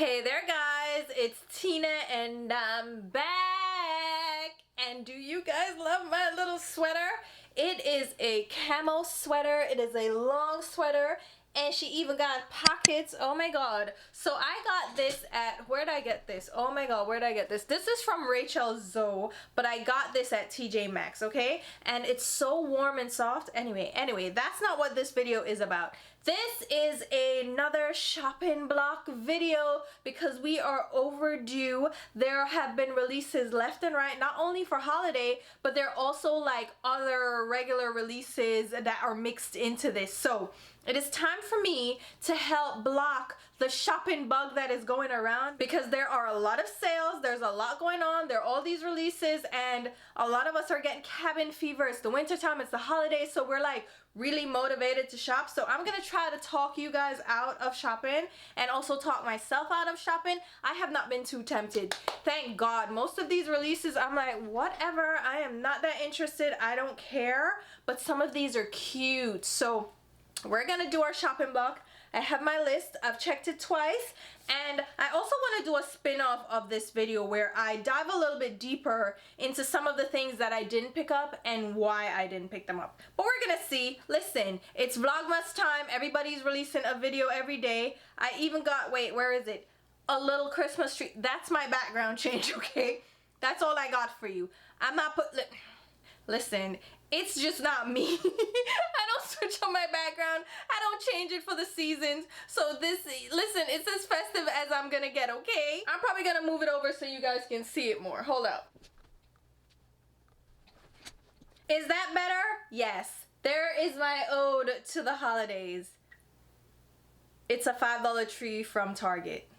Hey there guys, it's Tina and I'm back. And do you guys love my little sweater? It is a camo sweater. It is a long sweater and she even got pockets. Oh my god. So I got this at, where did I get this? Oh my god, where did I get this? This is from Rachel Zoe, but I got this at TJ Maxx, okay? And it's so warm and soft. Anyway, that's not what this video is about. This is another shopping block video because we are overdue. There have been releases left and right, not only for holiday, but there are also like other regular releases that are mixed into this. So it is time for me to help block the shopping bug that is going around because there are a lot of sales, there's a lot going on, there are all these releases, and a lot of us are getting cabin fever. It's the winter time, it's the holidays, so we're like really motivated to shop. So I'm gonna try to talk you guys out of shopping and also talk myself out of shopping. I have not been too tempted, thank God. Most of these releases I'm like, whatever, I am not that interested, I don't care, but some of these are cute. So we're gonna do our shopping block. I have my list, I've checked it twice, and I also want to do a spin-off of this video where I dive a little bit deeper into some of the things that I didn't pick up and why I didn't pick them up. But we're gonna see. Listen, it's Vlogmas time, everybody's releasing a video every day. I even got, wait, where is it? A little Christmas tree. That's my background change, okay? That's all I got for you. I'm not listen, it's just not me. I don't switch on my background. I don't change it for the seasons. So this, listen, it's as festive as I'm gonna get, okay? I'm probably gonna move it over so you guys can see it more. Hold up. Is that better? Yes. There is my ode to the holidays. It's a $5 tree from Target.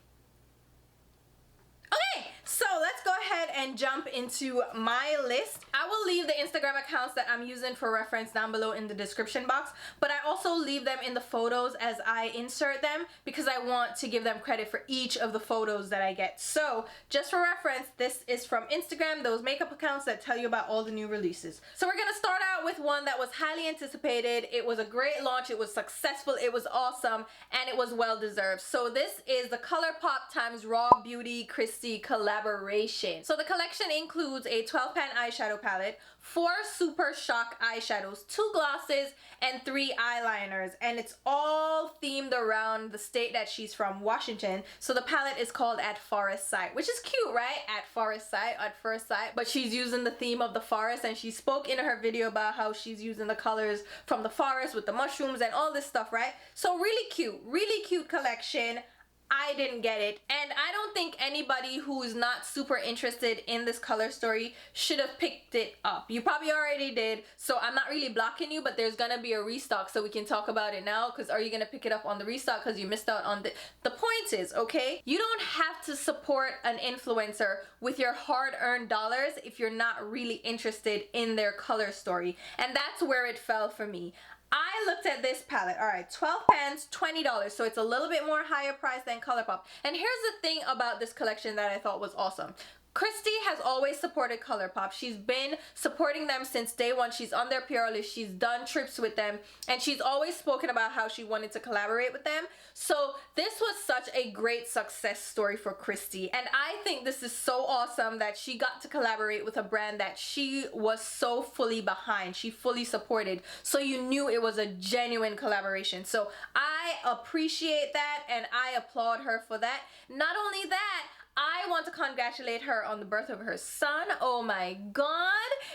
Okay, so let's go ahead and jump into my list. I will leave the Instagram accounts that I'm using for reference down below in the description box, but I also leave them in the photos as I insert them because I want to give them credit for each of the photos that I get. So just for reference, this is from Instagram, those makeup accounts that tell you about all the new releases. So we're gonna start out with one that was highly anticipated. It was a great launch, it was successful, it was awesome, and it was well deserved. So this is the ColourPop x RawBeautyKristi collaboration. So the collection includes a 12-pan eyeshadow palette, 4 super shock eyeshadows, 2 glosses, and 3 eyeliners, and it's all themed around the state that she's from, Washington. So the palette is called At Forest Sight, which is cute, right? At Forest Sight, at first sight, but she's using the theme of the forest, and she spoke in her video about how she's using the colors from the forest with the mushrooms and all this stuff, right? So really cute collection. I didn't get it, and I don't think anybody who's not super interested in this color story should have picked it up. You probably already did, so I'm not really blocking you, but there's gonna be a restock, so we can talk about it now, because are you gonna pick it up on the restock because you missed out on the point is, okay, you don't have to support an influencer with your hard-earned dollars if you're not really interested in their color story, and that's where it fell for me. I looked at this palette, all right, 12 pans, $20, so it's a little bit more higher price than ColourPop. And here's the thing about this collection that I thought was awesome. Kristi has always supported ColourPop. She's been supporting them since day one. She's on their PR list. She's done trips with them. And she's always spoken about how she wanted to collaborate with them. So this was such a great success story for Kristi. And I think this is so awesome that she got to collaborate with a brand that she was so fully behind. She fully supported. So you knew it was a genuine collaboration. So I appreciate that and I applaud her for that. Not only that, I want to congratulate her on the birth of her son. Oh my god,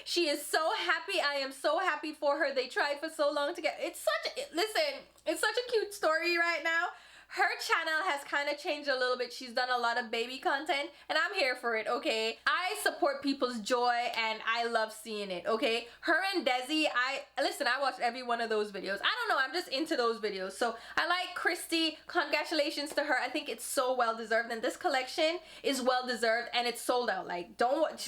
she is so happy. I am so happy for her. They tried for so long to get, it's such a cute story right now. Her channel has kind of changed a little bit. She's done a lot of baby content and I'm here for it, okay? I support people's joy and I love seeing it, okay? Her and Desi, I watched every one of those videos. I don't know, I'm just into those videos. So I like Kristi. Congratulations to her. I think it's so well deserved and this collection is well deserved and it's sold out. Like,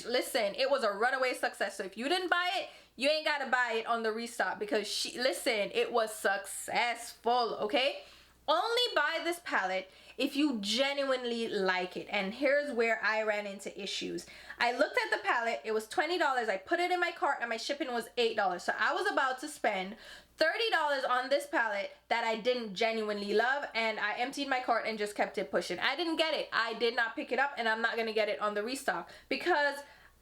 listen, it was a runaway success. So if you didn't buy it, you ain't gotta buy it on the restock because it was successful, okay? Only buy this palette if you genuinely like it. And here's where I ran into issues. I looked at the palette, it was $20. I put it in my cart and my shipping was $8. So I was about to spend $30 on this palette that I didn't genuinely love, and I emptied my cart and just kept it pushing. I didn't get it. I did not pick it up, and I'm not gonna get it on the restock because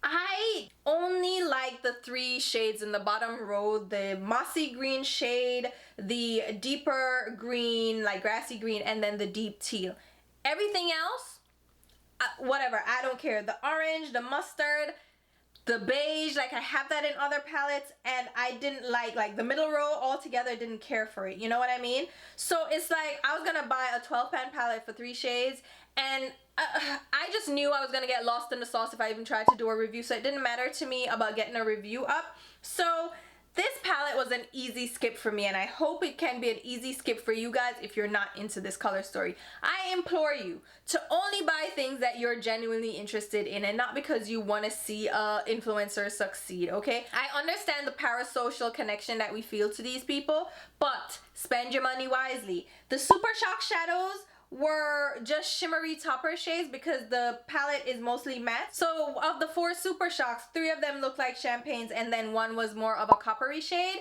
I only like the 3 shades in the bottom row, the mossy green shade, the deeper green, like grassy green, and then the deep teal. Everything else, whatever, I don't care. The orange, the mustard, the beige, like I have that in other palettes, and I didn't like the middle row altogether, didn't care for it, you know what I mean? So it's like I was gonna buy a 12 pan palette for 3 shades, and I just knew I was gonna get lost in the sauce if I even tried to do a review, so it didn't matter to me about getting a review up. So this palette was an easy skip for me, and I hope it can be an easy skip for you guys if you're not into this color story. I implore you to only buy things that you're genuinely interested in, and not because you want to see a influencer succeed, okay? I understand the parasocial connection that we feel to these people, but spend your money wisely. The Super Shock shadows were just shimmery topper shades because the palette is mostly matte. So of the 4 Super Shocks, 3 of them look like champagnes, and then 1 was more of a coppery shade.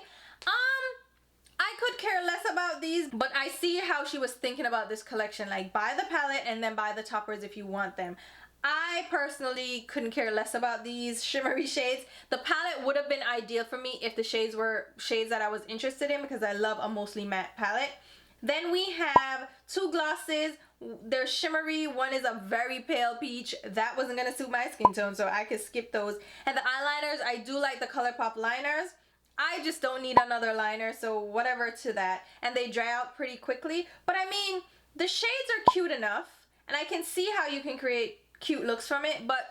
I could care less about these, but I see how she was thinking about this collection. Like, buy the palette and then buy the toppers if you want them. I personally couldn't care less about these shimmery shades. The palette would have been ideal for me if the shades were shades that I was interested in, because I love a mostly matte palette. Then we have 2 glosses. They're shimmery. One is a very pale peach. That wasn't gonna suit my skin tone, so I could skip those. And the eyeliners, I do like the ColourPop liners. I just don't need another liner, so whatever to that. And they dry out pretty quickly. But I mean, the shades are cute enough, and I can see how you can create cute looks from it, but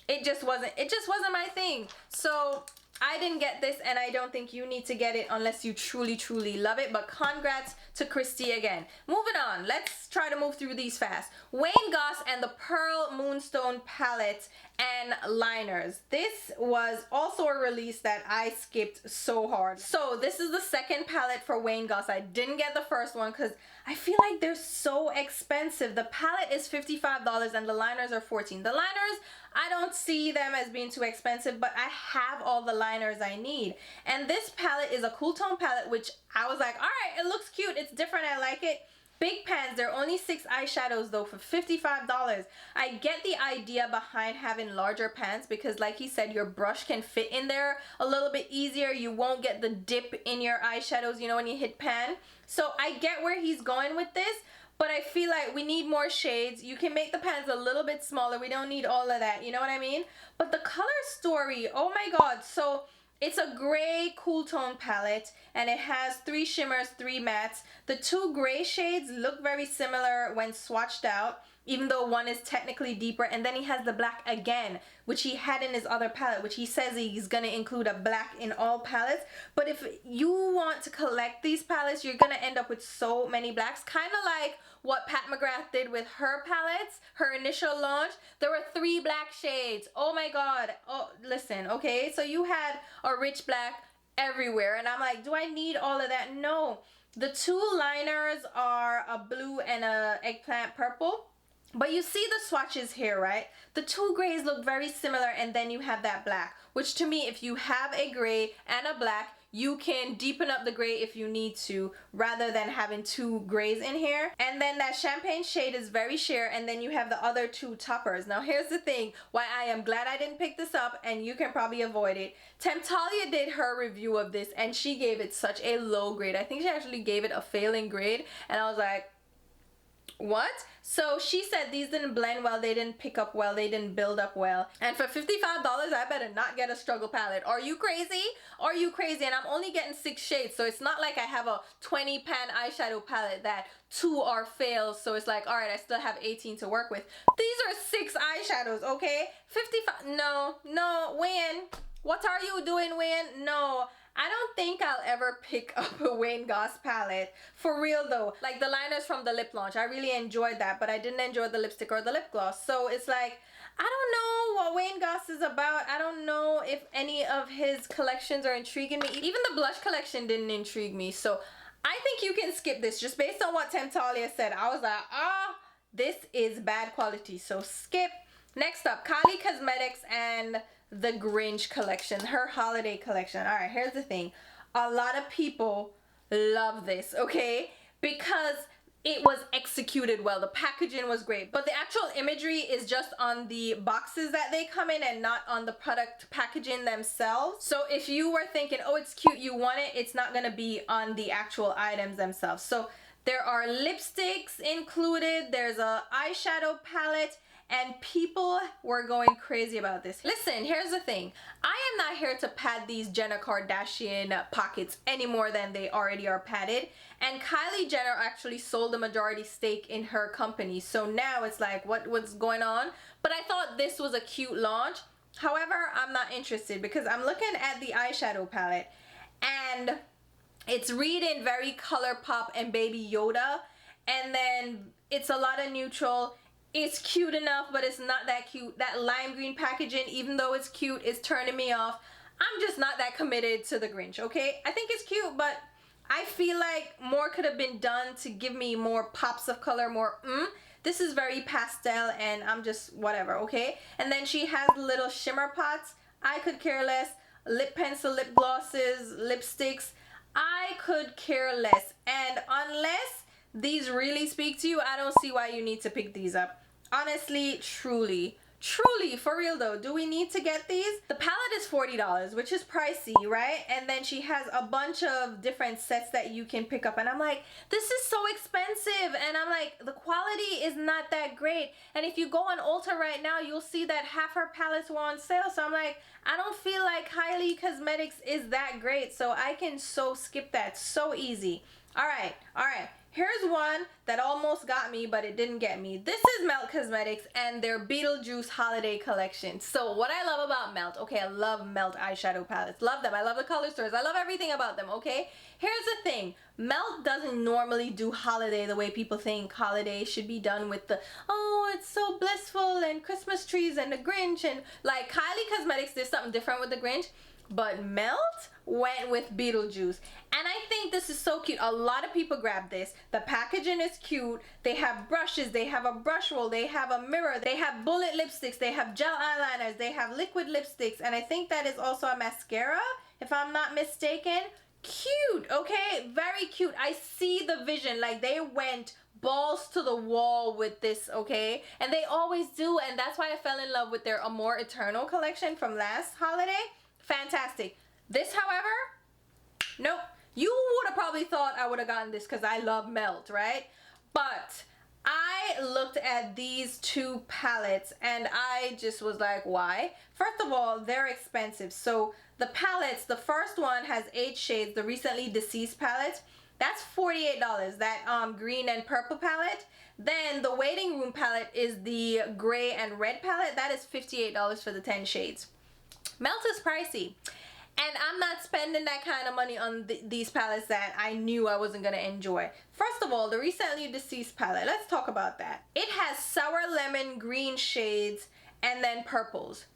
it just wasn't my thing. So I didn't get this, and I don't think you need to get it unless you truly love it. But congrats to Kristi again. Moving on, let's try to move through these fast. Wayne Goss and the Pearl Moonstone palette and liners. This was also a release that I skipped so hard. So this is the second palette for Wayne Goss. I didn't get the first one because I feel like they're so expensive. The palette is $55 and the liners are $14. The liners, I don't see them as being too expensive, but I have all the liners I need. And this palette is a cool tone palette, which I was like, all right, it looks cute, it's different, I like it. Big pans, they're only 6 eyeshadows though for $55. I get the idea behind having larger pans because, like he said, your brush can fit in there a little bit easier. You won't get the dip in your eyeshadows, you know, when you hit pan. So I get where he's going with this, but I feel like we need more shades. You can make the pans a little bit smaller. We don't need all of that, you know what I mean? But the color story, oh my god. So it's a gray cool tone palette, and it has 3 shimmers, 3 mattes. The 2 gray shades look very similar when swatched out, even though one is technically deeper. And then he has the black again, which he had in his other palette, which he says he's gonna include a black in all palettes. But if you want to collect these palettes, you're gonna end up with so many blacks, kind of like what Pat McGrath did with her palettes, her initial launch. There were 3 black shades. Oh my god. Oh, listen, okay? So you had a rich black everywhere, and I'm like, do I need all of that? No. The 2 liners are a blue and a eggplant purple. But you see the swatches here, right? The 2 grays look very similar, and then you have that black, which to me, if you have a gray and a black, you can deepen up the gray if you need to, rather than having 2 grays in here. And then that champagne shade is very sheer, and then you have the other 2 toppers. Now here's the thing, why I am glad I didn't pick this up, and you can probably avoid it. Temptalia did her review of this, and she gave it such a low grade. I think she actually gave it a failing grade, and I was like, what? So she said these didn't blend well, they didn't pick up well, they didn't build up well. And for $55, I better not get a struggle palette. Are you crazy? Are you crazy? And I'm only getting 6 shades, so it's not like I have a 20 pan eyeshadow palette that 2 are fails, so it's like, all right, I still have 18 to work with. These are 6 eyeshadows, okay? 55, no, Wayne, what are you doing, Wayne? No. I don't think I'll ever pick up a Wayne Goss palette. For real though. Like the liners from the lip launch, I really enjoyed that, but I didn't enjoy the lipstick or the lip gloss. So it's like, I don't know what Wayne Goss is about. I don't know if any of his collections are intriguing me. Even the blush collection didn't intrigue me. So I think you can skip this just based on what Temptalia said. I was like, this is bad quality. So skip. Next up, Kylie Cosmetics and the Grinch collection, her holiday collection. All right, here's the thing. A lot of people love this, okay? Because it was executed well. The packaging was great, but the actual imagery is just on the boxes that they come in and not on the product packaging themselves. So if you were thinking, oh, it's cute, you want it, it's not gonna be on the actual items themselves. So there are lipsticks included, there's a eyeshadow palette, and people were going crazy about this. Listen, here's the thing. I am not here to pad these Jenner Kardashian pockets any more than they already are padded. And Kylie Jenner actually sold a majority stake in her company. So now it's like, what's going on? But I thought this was a cute launch. However, I'm not interested because I'm looking at the eyeshadow palette and it's reading very ColourPop and Baby Yoda. And then it's a lot of neutral. It's cute enough, but it's not that cute. That lime green packaging, even though it's cute, is turning me off. I'm just not that committed to the Grinch, okay? I think it's cute, but I feel like more could have been done to give me more pops of color, more This is very pastel and I'm just whatever, okay? And then she has little shimmer pots. I could care less. Lip pencil, lip glosses, lipsticks. I could care less. And unless these really speak to you, I don't see why you need to pick these up. Honestly, truly, for real though, do we need to get these? The palette is $40, which is pricey, right? And then she has a bunch of different sets that you can pick up. And I'm like, this is so expensive. And I'm like, the quality is not that great. And if you go on Ulta right now, you'll see that half her palettes were on sale. So I'm like, I don't feel like Kylie Cosmetics is that great. So I can so skip that so easy. All right. Here's one that almost got me, but it didn't get me. This is Melt Cosmetics and their Beetlejuice holiday collection. So what I love about Melt, okay, I love Melt eyeshadow palettes. Love them. I love the color stores. I love everything about them, okay? Here's the thing. Melt doesn't normally do holiday the way people think holiday should be done with the, oh, it's so blissful and Christmas trees and the Grinch. And like Kylie Cosmetics did something different with the Grinch. But Melt went with Beetlejuice. And I think this is so cute. A lot of people grab this. The packaging is cute. They have brushes. They have a brush roll. They have a mirror. They have bullet lipsticks. They have gel eyeliners. They have liquid lipsticks. And I think that is also a mascara, if I'm not mistaken. Cute, okay? Very cute. I see the vision. Like they went balls to the wall with this, okay? And they always do. And that's why I fell in love with their Amor Eternal collection from last holiday. Fantastic. This, however, nope. You would have probably thought I would have gotten this because I love Melt, right? But I looked at these two palettes and I just was like, why? First of all, they're expensive. So the palettes, the first one has 8 shades, the Recently Deceased palette. That's $48, that green and purple palette. Then the Waiting Room palette is the gray and red palette. That is $58 for the 10 shades. Melt is pricey, and I'm not spending that kind of money on these palettes that I knew I wasn't going to enjoy. First of all, the Recently Deceased palette, let's talk about that. It has sour lemon green shades and then purples.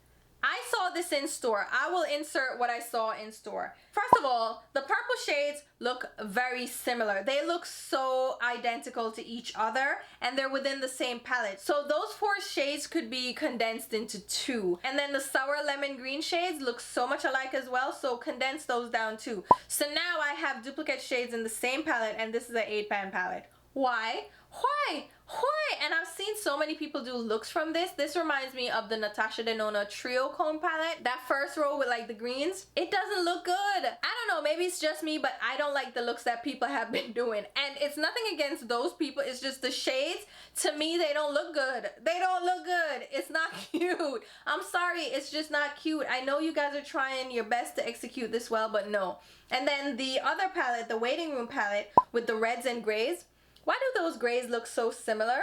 I saw this in store. I will insert what I saw in store. First of all, the purple shades look very similar. They look so identical to each other and they're within the same palette. So those 4 shades could be condensed into 2. And then the sour lemon green shades look so much alike as well, so condense those down too. So now I have duplicate shades in the same palette and this is an 8-pan palette. Why? And I've seen so many people do looks from this. This reminds me of the Natasha Denona Trio Cone palette. That first row with like the greens. It doesn't look good. I don't know, maybe it's just me, but I don't like the looks that people have been doing. And it's nothing against those people. It's just the shades, to me, they don't look good. They don't look good. It's not cute. I'm sorry, it's just not cute. I know you guys are trying your best to execute this well, but no. And then the other palette, the Waiting Room palette with the reds and grays. Why do those grays look so similar?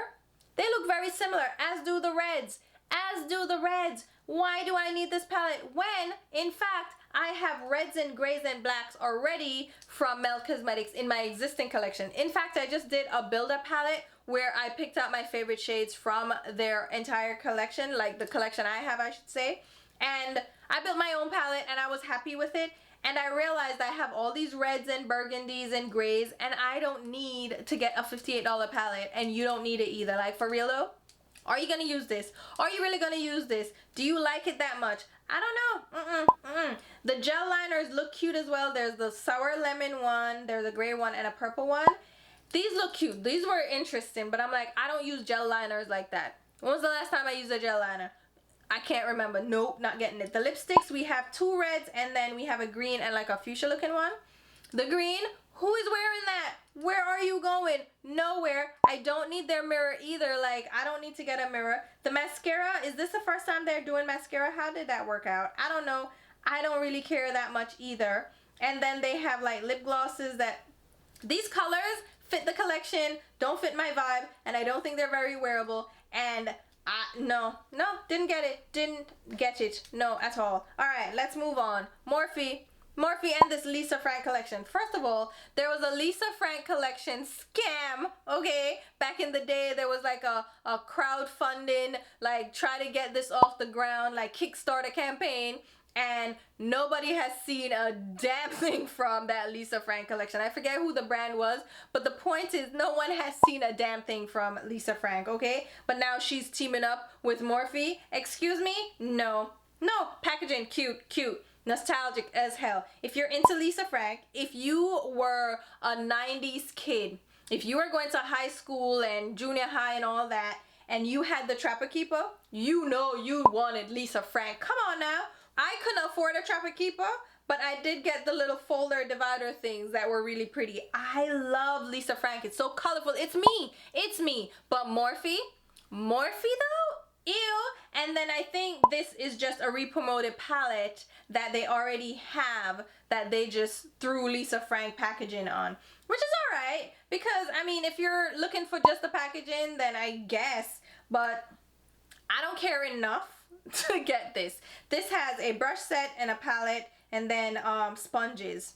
They look very similar, as do the reds. As do the reds. Why do I need this palette when, in fact, I have reds and grays and blacks already from Melt Cosmetics in my existing collection. In fact, I just did a build-up palette where I picked out my favorite shades from their entire collection, like the collection I have, I should say. And I built my own palette and I was happy with it. And I realized I have all these reds and burgundies and grays and I don't need to get a $58 palette and you don't need it either. Like, for real though? Are you gonna use this? Are you really gonna use this? Do you like it that much? I don't know. The gel liners look cute as well. There's the sour lemon one, there's a gray one, and a purple one. These look cute. These were interesting, but I'm like, I don't use gel liners like that. When was the last time I used a gel liner? I can't remember. Nope, not getting it. The lipsticks, we have 2 reds, and then we have a green and like a fuchsia looking one. The green, who is wearing that? Where are you going? Nowhere. I don't need their mirror either. Like, I don't need to get a mirror. The mascara, is this the first time they're doing mascara? How did that work out? I don't know. I don't really care that much either. And then they have like lip glosses that, these colors fit the collection, don't fit my vibe, and I don't think they're very wearable. And no, didn't get it. No, at all. All right, let's move on. Morphe and this Lisa Frank collection. First of all, there was a Lisa Frank collection scam, okay? Back in the day, there was like a crowdfunding, like try to get this off the ground, like Kickstarter campaign, and nobody has seen a damn thing from that Lisa Frank collection. I forget who the brand was, but the point is no one has seen a damn thing from Lisa Frank, okay? But now she's teaming up with Morphe. Excuse me? No, packaging, cute. Nostalgic as hell. If you're into Lisa Frank, if you were a 90s kid, if you were going to high school and junior high and all that, and you had the Trapper Keeper, you know you wanted Lisa Frank. Come on now. I couldn't afford a Trapper Keeper, but I did get the little folder divider things that were really pretty. I love Lisa Frank. It's so colorful. It's me. But Morphe though? Ew. And then I think this is just a re-promoted palette that they already have that they just threw Lisa Frank packaging on, which is alright, because I mean, if you're looking for just the packaging, then I guess, but I don't care enough to get this. This has a brush set and a palette, and then sponges.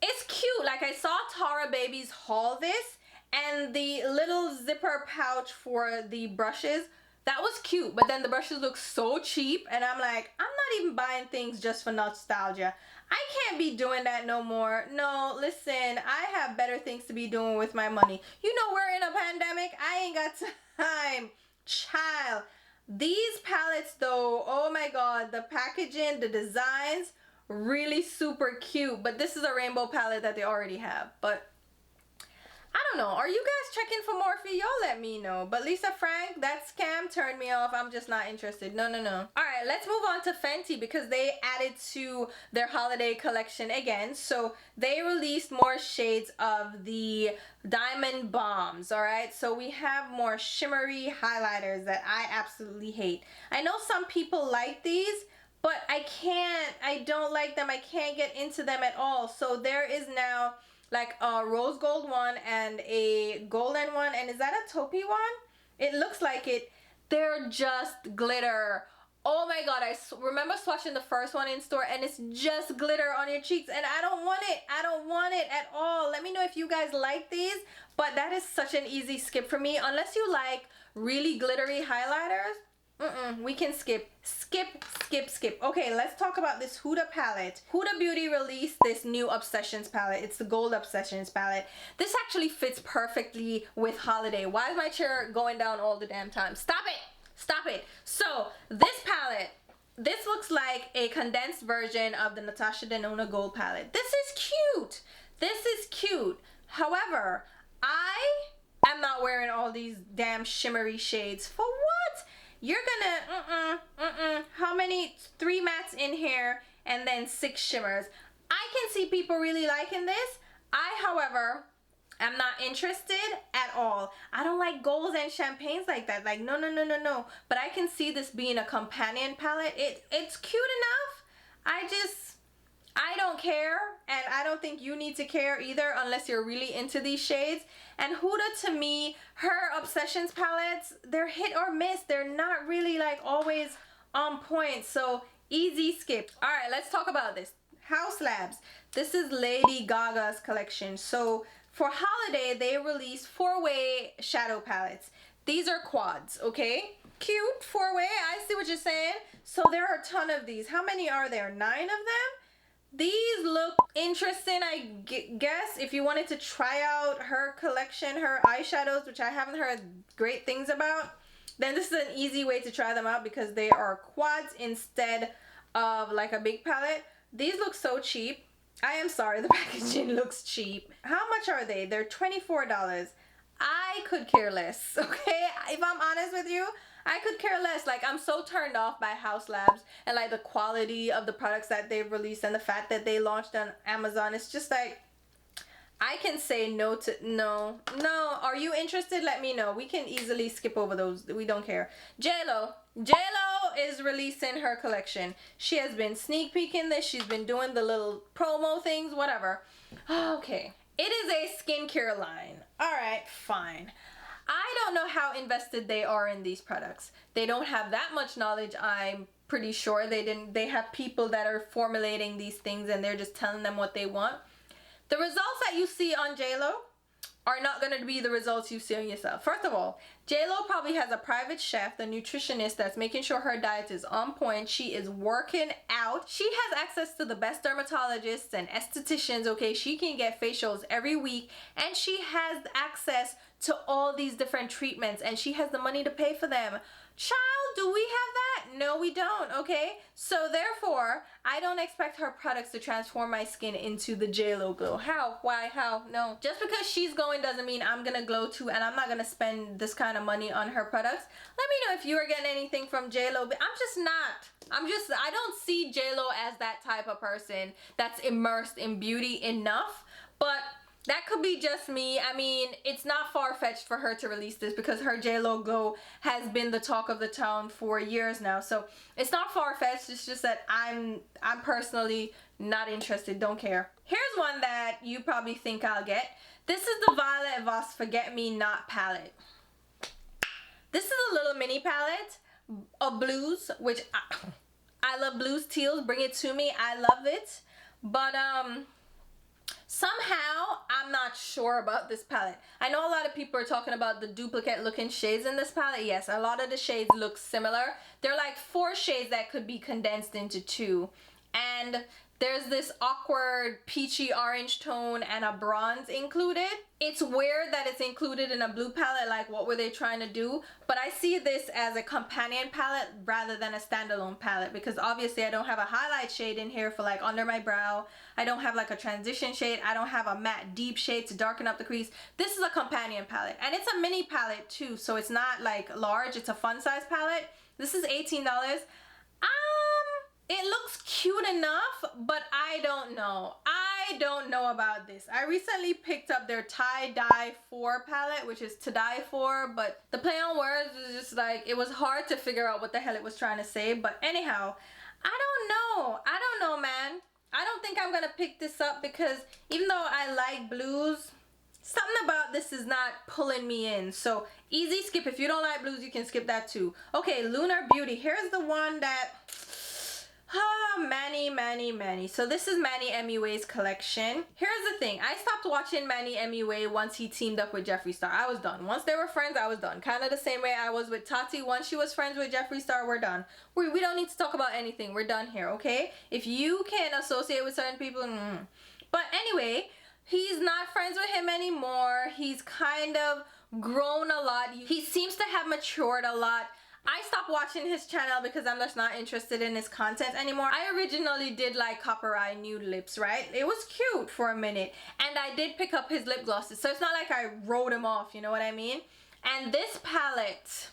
It's cute. Like, I saw Tara Babies haul this, and the little zipper pouch for the brushes, that was cute, but then the brushes look so cheap, and I'm like, I'm not even buying things just for nostalgia. I can't be doing that no more. No, listen, I have better things to be doing with my money. You know, we're in a pandemic. I ain't got time. Child. These palettes though, oh my god, the packaging, the designs, really super cute. But this is a rainbow palette that they already have. But I don't know. Are you guys checking for Morphe? Y'all let me know. But Lisa Frank, that scam turned me off. I'm just not interested. No. Alright, let's move on to Fenty, because they added to their holiday collection again. So they released more shades of the Diamond Bombs. Alright, so we have more shimmery highlighters that I absolutely hate. I know some people like these, but I don't like them. I can't get into them at all. So there is now like a rose gold one and a golden one, and is that a taupey one? It looks like it. They're just glitter. Oh my god, I remember swatching the first one in store, and it's just glitter on your cheeks, and I don't want it at all. Let me know if you guys like these, but that is such an easy skip for me. Unless you like really glittery highlighters, we can skip. Okay, let's talk about this Huda palette. Huda Beauty released this new Obsessions palette. It's the Gold Obsessions palette. This actually fits perfectly with holiday. Why is my chair going down all the damn time? Stop it. So this palette, this looks like a condensed version of the Natasha Denona Gold palette. This is cute. However, I am not wearing all these damn shimmery shades. For what? You're gonna, how many? 3 mattes in here and then 6 shimmers. I can see people really liking this. I, however, am not interested at all. I don't like golds and champagnes like that. Like, no. But I can see this being a companion palette. It's cute enough. I don't care, and I don't think you need to care either unless you're really into these shades. And Huda, to me, her Obsessions palettes, they're hit or miss. They're not really like always on point, so easy skip. All right, let's talk about this. House Labs. This is Lady Gaga's collection. So for holiday, they released 4-way shadow palettes. These are quads, okay? Cute, 4-way, I see what you're saying. So there are a ton of these. How many are there? 9 of them? These look interesting, I guess. If you wanted to try out her collection, her eyeshadows, which I haven't heard great things about, then this is an easy way to try them out because they are quads instead of like a big palette. These look so cheap. I am sorry, the packaging looks cheap. How much are they? They're $24. I could care less, okay? If I'm honest with you, I could care less. Like, I'm so turned off by HAUS Labs and like the quality of the products that they've released and the fact that they launched on Amazon. It's just like, I can say no to no. Are you interested? Let me know. We can easily skip over those. We don't care. JLo is releasing her collection. She has been sneak peeking this. She's been doing the little promo things, whatever. Okay. It is a skincare line. All right, fine. I don't know how invested they are in these products. They don't have that much knowledge, I'm pretty sure. They have people that are formulating these things and they're just telling them what they want. The results that you see on JLo are not going to be the results you see on yourself. First of all, JLo probably has a private chef, the nutritionist, that's making sure her diet is on point. She is working out. She has access to the best dermatologists and estheticians, okay? She can get facials every week, and she has access to all these different treatments, and she has the money to pay for them. Child, do we have that? No, we don't, okay? So therefore, I don't expect her products to transform my skin into the JLo glow. How? Why? How? No. Just because she's glowing doesn't mean I'm gonna glow too, and I'm not gonna spend this kind of money on her products. Let me know if you are getting anything from JLo, but I'm just not. I don't see JLo as that type of person that's immersed in beauty enough, but that could be just me. I mean, it's not far-fetched for her to release this because her JLo glow has been the talk of the town for years now. So it's not far-fetched. It's just that I'm personally not interested. Don't care. Here's one that you probably think I'll get. This is the Violet Voss Forget Me Not palette. This is a little mini palette of blues, which I love blues, teals. Bring it to me. I love it. But somehow, I'm not sure about this palette. I know a lot of people are talking about the duplicate looking shades in this palette. Yes, a lot of the shades look similar. They're like 4 shades that could be condensed into 2. And there's this awkward peachy orange tone and a bronze included. It's weird that it's included in a blue palette, like what were they trying to do? But I see this as a companion palette rather than a standalone palette because obviously I don't have a highlight shade in here for like under my brow. I don't have like a transition shade. I don't have a matte deep shade to darken up the crease. This is a companion palette and it's a mini palette too, so it's not like large. It's a fun size palette. This is $18. It looks cute enough, but I don't know. I don't know about this. I recently picked up their tie-dye 4 palette, which is to die for, but the play on words was just like, it was hard to figure out what the hell it was trying to say. But anyhow, I don't know. I don't know, man. I don't think I'm gonna pick this up because even though I like blues, something about this is not pulling me in. So easy skip. If you don't like blues, you can skip that too. Okay, Lunar Beauty. Here's the one that... Manny. So this is Manny MUA's collection. Here's the thing. I stopped watching Manny MUA once he teamed up with Jeffree Star. I was done. Once they were friends, I was done. Kind of the same way I was with Tati. Once she was friends with Jeffree Star, we're done. We don't need to talk about anything. We're done here, okay? If you can associate with certain people, But anyway, he's not friends with him anymore. He's kind of grown a lot. He seems to have matured a lot. I stopped watching his channel because I'm just not interested in his content anymore. I originally did like Copper Eye Nude Lips, right? It was cute for a minute. And I did pick up his lip glosses. So it's not like I wrote him off, you know what I mean? And this palette,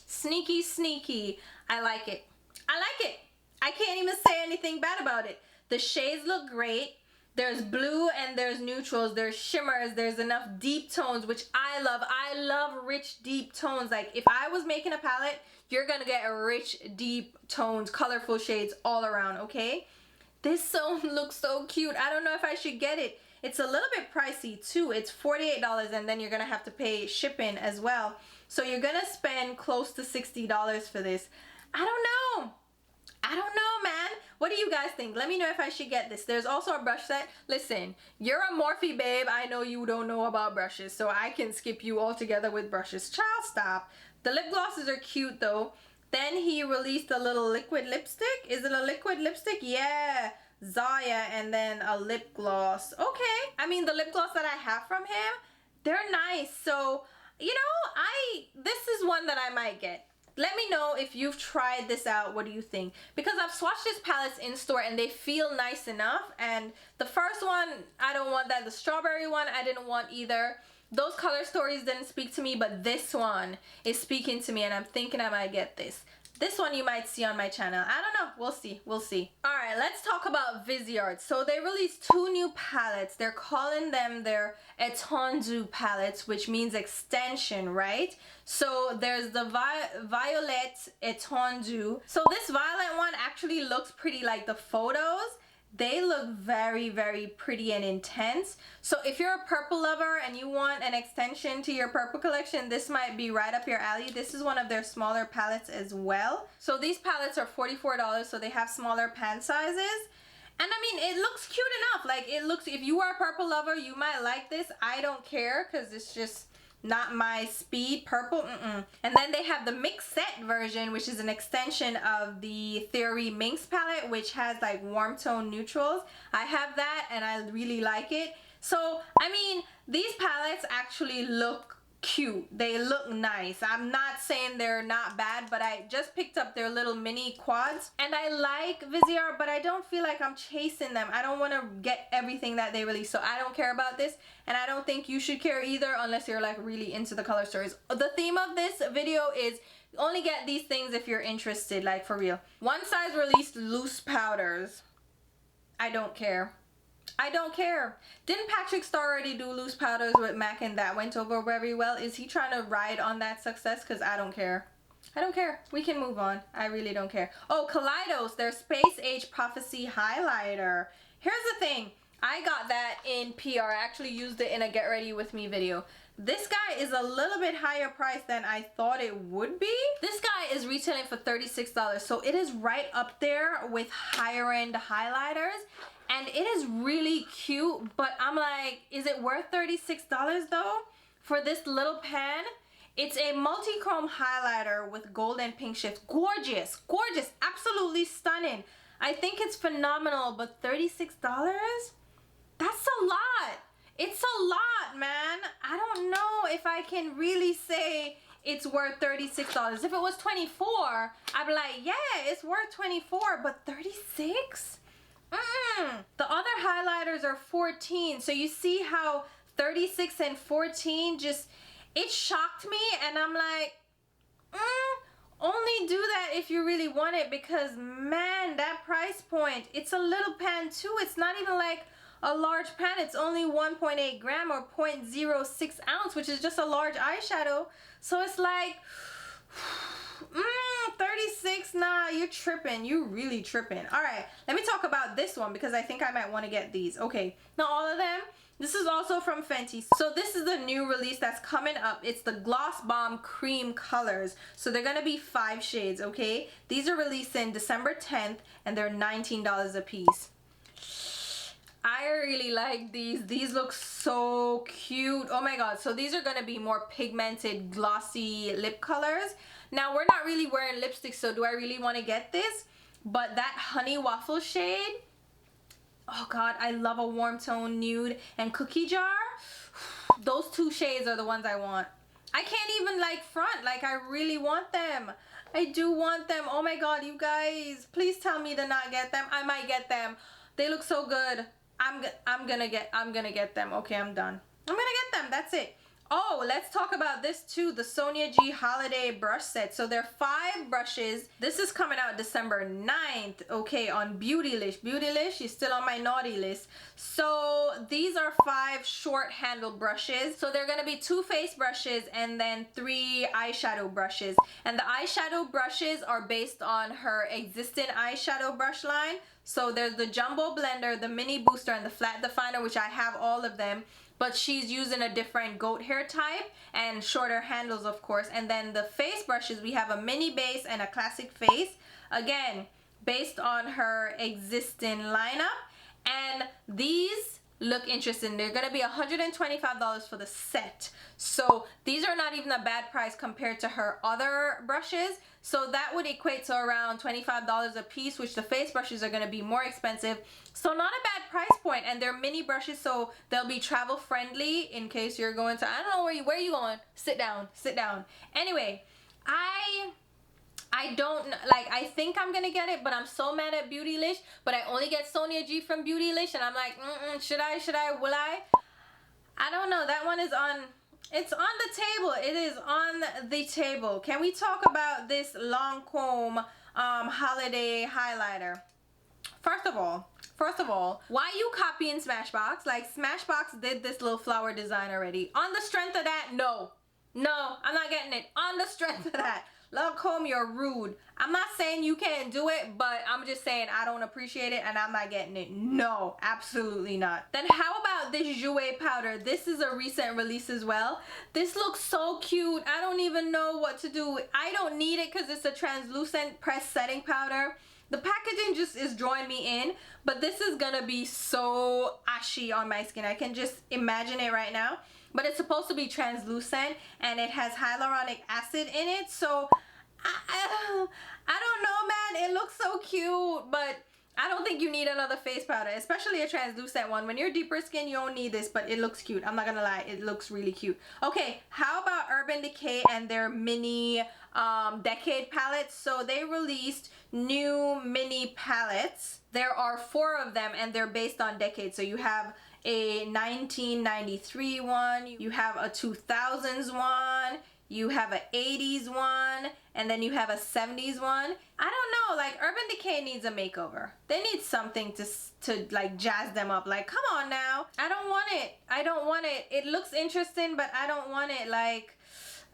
sneaky, I like it. I like it. I can't even say anything bad about it. The shades look great. There's blue and there's neutrals, there's shimmers, there's enough deep tones, which I love. I love rich, deep tones. Like, if I was making a palette, you're gonna get rich, deep tones, colorful shades all around, okay? This one looks so cute. I don't know if I should get it. It's a little bit pricey too. It's $48 and then you're gonna have to pay shipping as well. So you're gonna spend close to $60 for this. I don't know. I don't know, man. What do you guys think? Let me know if I should get this. There's also a brush set. Listen, you're a Morphe babe. I know you don't know about brushes, so I can skip you altogether with brushes. Child, stop. The lip glosses are cute, though. Then he released a little liquid lipstick. Is it a liquid lipstick? Yeah. Zaya, and then a lip gloss. Okay, I mean, the lip gloss that I have from him, they're nice. So, you know, this is one that I might get. Let me know if you've tried this out. What do you think? Because I've swatched this palettes in store and they feel nice enough. And the first one, I don't want that. The strawberry one, I didn't want either. Those color stories didn't speak to me, but this one is speaking to me, and I'm thinking I might get this. This one you might see on my channel. I don't know. We'll see. We'll see. Alright, let's talk about Viseart. So they released 2 new palettes. They're calling them their Étendue palettes, which means extension, right? So there's the Violet Étendue. So this violet one actually looks pretty like the photos. They look very, very pretty and intense. So if you're a purple lover and you want an extension to your purple collection, this might be right up your alley. This is one of their smaller palettes as well. So these palettes are $44, so they have smaller pan sizes. And I mean, it looks cute enough. Like, it looks, if you are a purple lover, you might like this. I don't care because it's just not my speed. Purple, And then they have the mix set version, which is an extension of the Theory Minx palette, which has like warm tone neutrals. I have that and I really like it. So I mean, these palettes actually look cute. They look nice. I'm not saying they're not bad, but I just picked up their little mini quads and I like Viseart, but I don't feel like I'm chasing them. I don't want to get everything that they release, so I don't care about this, and I don't think you should care either unless you're like really into the color stories. The theme of this video is only get these things if you're interested, like for real. One Size released loose powders. I don't care. I don't care. Didn't Patrick Star already do loose powders with MAC and that went over very well? Is he trying to ride on that success? Because I don't care. I don't care. We can move on. I really don't care. Oh, Kaleidos, their Space Age Prophecy highlighter. Here's the thing. I got that in PR. I actually used it in a Get Ready With Me video. This guy is a little bit higher priced than I thought it would be. This guy is retailing for $36, so it is right up there with higher end highlighters. And it is really cute, but I'm like, is it worth $36 though? For this little pan? It's a multi-chrome highlighter with gold and pink shifts. Gorgeous, gorgeous, absolutely stunning. I think it's phenomenal, but $36? That's a lot. It's a lot, man. I don't know if I can really say it's worth $36. If it was $24, I'd be like, yeah, it's worth $24, but $36? The other highlighters are $14, so you see how 36 and 14 just, it shocked me, and I'm like, only do that if you really want it, because man, that price point, it's a little pan too. It's not even like a large pan. It's only 1.8 gram or 0.06 ounce, which is just a large eyeshadow. So it's like 36, nah, you're tripping. You really tripping. All right, let me talk about this one because I think I might want to get these. Okay, now all of them, this is also from Fenty. So this is the new release that's coming up. It's the Gloss Bomb Cream colors. So they're gonna be 5 shades, okay? These are releasing December 10th and they're $19 a piece. I really like these. These look so cute. Oh my god. So these are gonna be more pigmented, glossy lip colors. Now we're not really wearing lipstick, so do I really want to get this? But that honey waffle shade, oh god, I love a warm tone nude and cookie jar. Those 2 shades are the ones I want. I can't even like front, like I really want them. I do want them. Oh my god, you guys, please tell me to not get them. I might get them. They look so good. I'm gonna get them. Okay, I'm done. I'm gonna get them. That's it. Oh, let's talk about this too, the Sonia G Holiday brush set. So there are 5 brushes. This is coming out December 9th, okay, on Beautylish. Beautylish, she's still on my naughty list. So these are 5 short handle brushes. So they're gonna be 2 face brushes and then 3 eyeshadow brushes. And the eyeshadow brushes are based on her existing eyeshadow brush line. So there's the Jumbo Blender, the Mini Booster, and the Flat Definer, which I have all of them. But she's using a different goat hair type and shorter handles, of course. And then the face brushes, we have a mini base and a classic face. Again, based on her existing lineup. And these look interesting. They're gonna be $125 for the set. So these are not even a bad price compared to her other brushes. So that would equate to around $25 a piece, which the face brushes are gonna be more expensive. So not a bad price point, and they're mini brushes, so they'll be travel friendly in case you're going to, I don't know where you going. Sit down, sit down. Anyway, I don't, like, I think I'm gonna get it, but I'm so mad at Beautylish, but I only get Sonia G from Beautylish, and I'm like, should I, will I? I don't know. That one is on, it's on the table. It is on the table. Can we talk about this Lancome holiday highlighter? First of all, why you copying Smashbox? Like, Smashbox did this little flower design already. On the strength of that, no, I'm not getting it. On the strength of that, Lancome, you're rude. I'm not saying you can't do it, but I'm just saying I don't appreciate it and I'm not getting it. No, absolutely not. Then how about this Jouer powder? This is a recent release as well. This looks so cute. I don't even know what to do. I don't need it because it's a translucent pressed setting powder. The packaging just is drawing me in, but this is gonna be so ashy on my skin. I can just imagine it right now. But it's supposed to be translucent and it has hyaluronic acid in it. So I don't know, man. It looks so cute, but I don't think you need another face powder, especially a translucent one. When you're deeper skin, you don't need this, but it looks cute. I'm not gonna lie, it looks really cute. Okay, how about Urban Decay and their mini Decade palettes? So they released new mini palettes. There are 4 of them and they're based on decade. So you have a 1993 one, you have a 2000s one, you have an 80s one, and then you have a 70s one. I don't know, like Urban Decay needs a makeover. They need something to like jazz them up. Like, come on now. I don't want it. I don't want it. It looks interesting, but I don't want it. Like,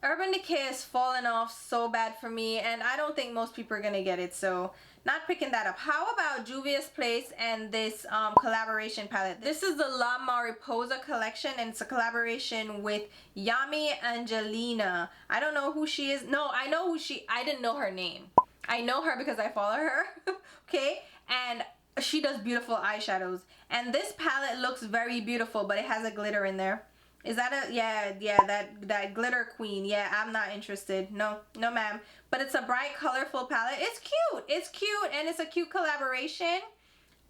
Urban Decay has fallen off so bad for me, and I don't think most people are gonna get it, so not picking that up. How about Juvia's Place and this collaboration palette? This is the La Mariposa collection, and it's a collaboration with Yami Angelina. I don't know who she is. No, I know who she, I didn't know her name. I know her because I follow her, okay? And she does beautiful eyeshadows. And this palette looks very beautiful, but it has a glitter in there. Is that a, yeah, that glitter queen. Yeah, I'm not interested. No ma'am. But it's a bright, colorful palette. It's cute, and it's a cute collaboration.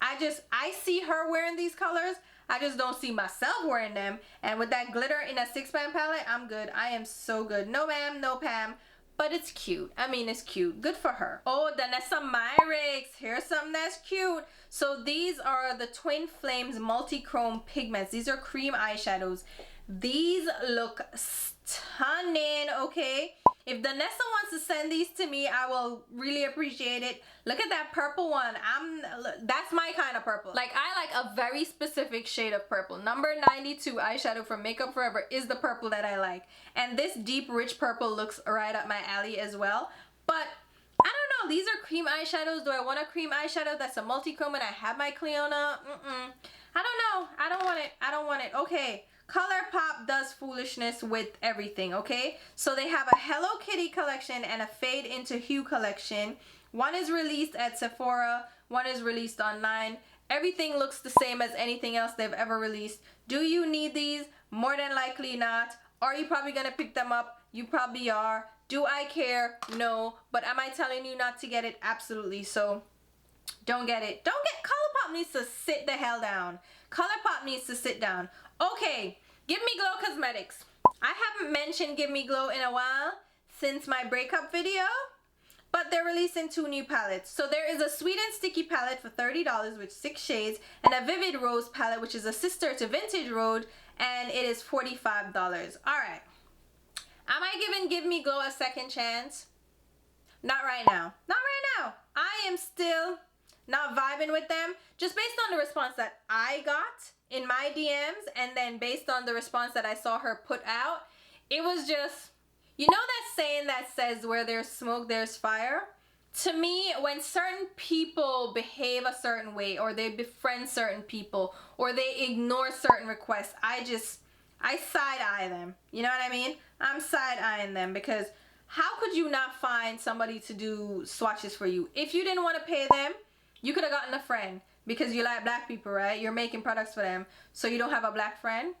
I see her wearing these colors. I just don't see myself wearing them. And with that glitter in a 6-pan palette, I'm good. I am so good. No ma'am, no Pam. But it's cute. I mean, it's cute. Good for her. Oh, Danessa Myricks. Here's something that's cute. So these are the Twin Flames Multi-Chrome Pigments. These are cream eyeshadows. These look stunning, okay? If Danessa wants to send these to me, I will really appreciate it. Look at that purple one. That's my kind of purple. Like, I like a very specific shade of purple. Number 92 eyeshadow from Makeup Forever is the purple that I like. And this deep, rich purple looks right up my alley as well. But I don't know. These are cream eyeshadows. Do I want a cream eyeshadow that's a multi-chrome and I have my Cleona? I don't know. I don't want it. I don't want it. Okay. ColourPop does foolishness with everything, okay? So they have a Hello Kitty collection and a Fade into Hue collection. One is released at Sephora, one is released online. Everything looks the same as anything else they've ever released. Do you need these? More than likely not. Are you probably gonna pick them up? You probably are. Do I care? No. But am I telling you not to get it? Absolutely. So don't get it. ColourPop needs to sit the hell down. ColourPop needs to sit down. Okay, Give Me Glow Cosmetics. I haven't mentioned Give Me Glow in a while since my breakup video, but they're releasing 2 new palettes. So there is a Sweet and Sticky palette for $30 with 6 shades, and a Vivid Rose palette, which is a sister to Vintage Rose, and it is $45. Alright. Am I giving Give Me Glow a second chance? Not right now. Not right now. I am still not vibing with them, just based on the response that I got in my DMs, and then based on the response that I saw her put out. It was just, you know that saying that says where there's smoke there's fire? To me, when certain people behave a certain way, or they befriend certain people, or they ignore certain requests, I side-eye them. You know what I mean? I'm side-eyeing them, because how could you not find somebody to do swatches for you? If you didn't want to pay them, you could have gotten a friend. because you like black people, right? You're making products for them, so you don't have a black friend.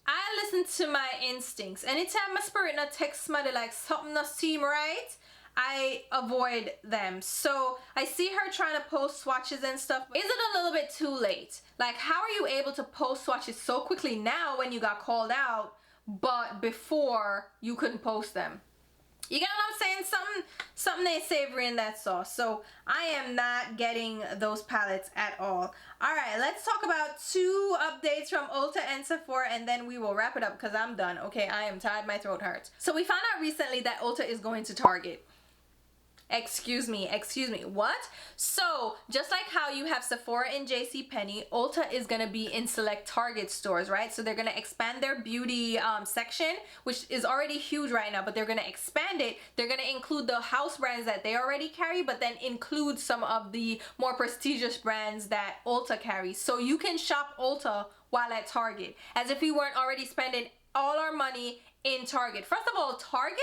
I listen to my instincts. Anytime my spirit not text somebody like something not seem right, I avoid them. So I see her trying to post swatches and stuff. Is it a little bit too late? Like, how are you able to post swatches so quickly now when you got called out, but before you couldn't post them? You get what I'm saying? Something ain't savory in that sauce. So I am not getting those palettes at all. Alright, let's talk about 2 updates from Ulta and Sephora, and then we will wrap it up because I'm done. Okay, I am tired, my throat hurts. So we found out recently that Ulta is going to Target. Excuse me, what? So, just like how you have Sephora and JCPenney, Ulta is gonna be in select Target stores, right? So they're gonna expand their beauty section, which is already huge right now, but they're gonna expand it. They're gonna include the house brands that they already carry, but then include some of the more prestigious brands that Ulta carries. So you can shop Ulta while at Target, as if we weren't already spending all our money in Target. First of all, Target?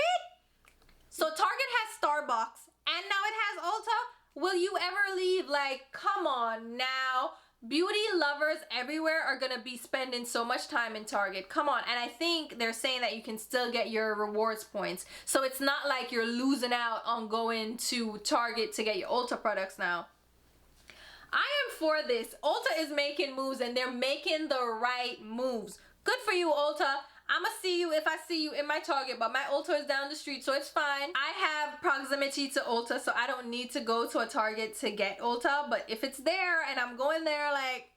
So Target has Starbucks, and now it has Ulta. Will you ever leave? Like, come on now. Beauty lovers everywhere are gonna be spending so much time in Target. Come on. And I think they're saying that you can still get your rewards points. So it's not like you're losing out on going to Target to get your Ulta products now. I am for this. Ulta is making moves, and they're making the right moves. Good for you, Ulta. I'ma see you if I see you in my Target, but my Ulta is down the street, so it's fine. I have proximity to Ulta, so I don't need to go to a Target to get Ulta, but if it's there and I'm going there, like,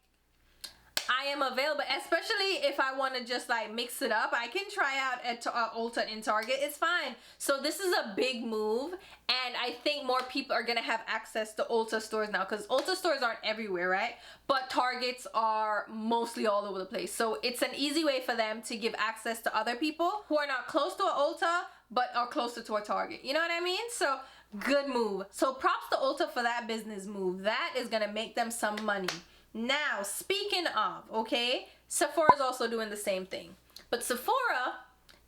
I am available, especially if I want to just like mix it up. I can try out at Ulta in Target. It's fine. So this is a big move, and I think more people are gonna have access to Ulta stores now, because Ulta stores aren't everywhere, right? But Targets are mostly all over the place. So it's an easy way for them to give access to other people who are not close to a Ulta but are closer to a Target. You know what I mean? So good move. So props to Ulta for that business move. That is gonna make them some money. Now, speaking of, okay, Sephora is also doing the same thing. But Sephora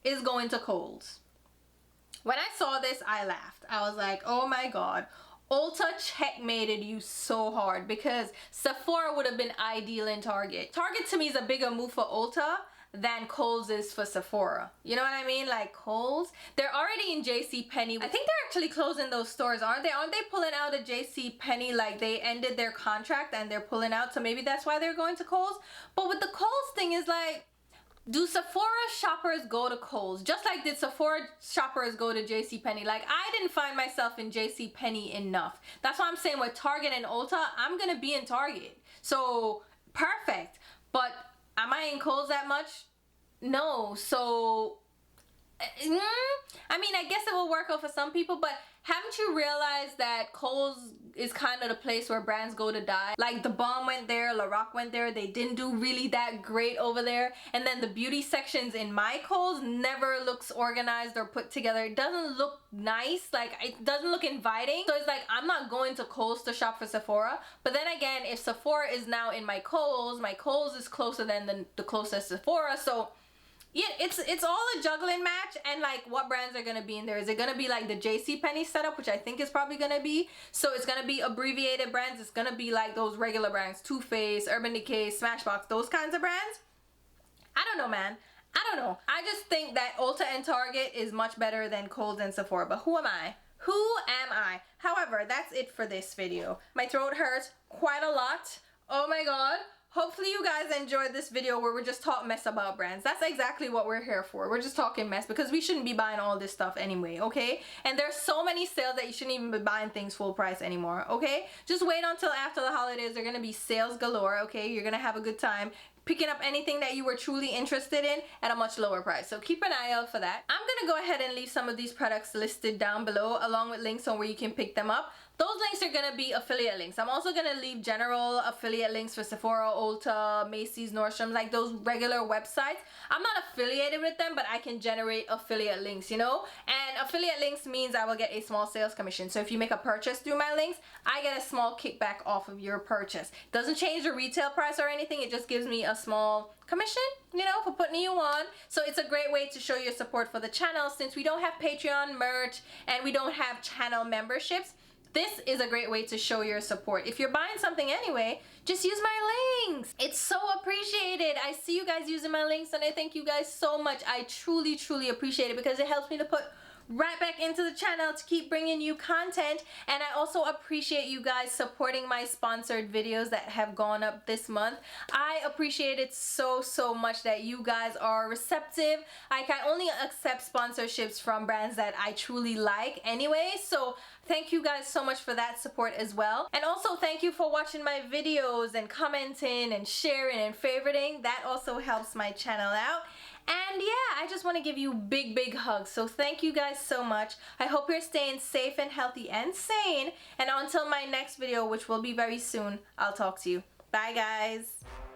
is going to Kohl's. When I saw this, I laughed. I was like, oh my God. Ulta checkmated you so hard, because Sephora would have been ideal in Target. Target to me is a bigger move for Ulta than Kohl's is for Sephora. You know what I mean? Like Kohl's, they're already in JCPenney. I think they're actually closing those stores, aren't they? Aren't they pulling out of JCPenney? Like they ended their contract and they're pulling out, so maybe that's why they're going to Kohl's. But with the Kohl's thing is like, do Sephora shoppers go to Kohl's? Just like did Sephora shoppers go to JCPenney? Like, I didn't find myself in JCPenney enough. That's why I'm saying with Target and Ulta, I'm gonna be in Target. So, perfect. But am I in Kohl's that much? No. So, I mean, I guess it will work out for some people, but haven't you realized that Kohl's is kind of the place where brands go to die? Like The Balm went there, La Roche went there, they didn't do really that great over there. And then the beauty sections in my Kohl's never looks organized or put together. It doesn't look nice, like it doesn't look inviting. So it's like, I'm not going to Kohl's to shop for Sephora. But then again, if Sephora is now in my Kohl's is closer than the closest Sephora. So yeah, it's all a juggling match. And like, what brands are gonna be in there? Is it gonna be like the JCPenney setup, which I think is probably gonna be? So it's gonna be abbreviated brands. It's gonna be like those regular brands, Too Faced, Urban Decay, Smashbox, those kinds of brands. I don't know, man. I don't know. I just think that Ulta and Target is much better than Kohl's and Sephora. But who am I? Who am I? However, that's it for this video. My throat hurts quite a lot. Oh my God. Hopefully you guys enjoyed this video where we're just talking mess about brands. That's exactly what we're here for. We're just talking mess because we shouldn't be buying all this stuff anyway, okay? And there's so many sales that you shouldn't even be buying things full price anymore, okay? Just wait until after the holidays. They're gonna be sales galore, okay? You're gonna have a good time picking up anything that you were truly interested in at a much lower price. So keep an eye out for that. I'm gonna go ahead and leave some of these products listed down below along with links on where you can pick them up. Those links are gonna be affiliate links. I'm also gonna leave general affiliate links for Sephora, Ulta, Macy's, Nordstrom, like those regular websites. I'm not affiliated with them, but I can generate affiliate links, you know? And affiliate links means I will get a small sales commission. So if you make a purchase through my links, I get a small kickback off of your purchase. Doesn't change the retail price or anything. It just gives me a small commission, you know, for putting you on. So it's a great way to show your support for the channel, since we don't have Patreon merch and we don't have channel memberships. This is a great way to show your support. If you're buying something anyway, just use my links. It's so appreciated. I see you guys using my links and I thank you guys so much. I truly, truly appreciate it because it helps me to put right back into the channel to keep bringing you content. And I also appreciate you guys supporting my sponsored videos that have gone up this month. I appreciate it so much that you guys are receptive. I can only accept sponsorships from brands that I truly like anyway, so thank you guys so much for that support as well. And also thank you for watching my videos and commenting and sharing and favoriting. That also helps my channel out. And yeah, I just want to give you big hugs. So thank you guys so much. I hope you're staying safe and healthy and sane. And until my next video, which will be very soon, I'll talk to you. Bye guys.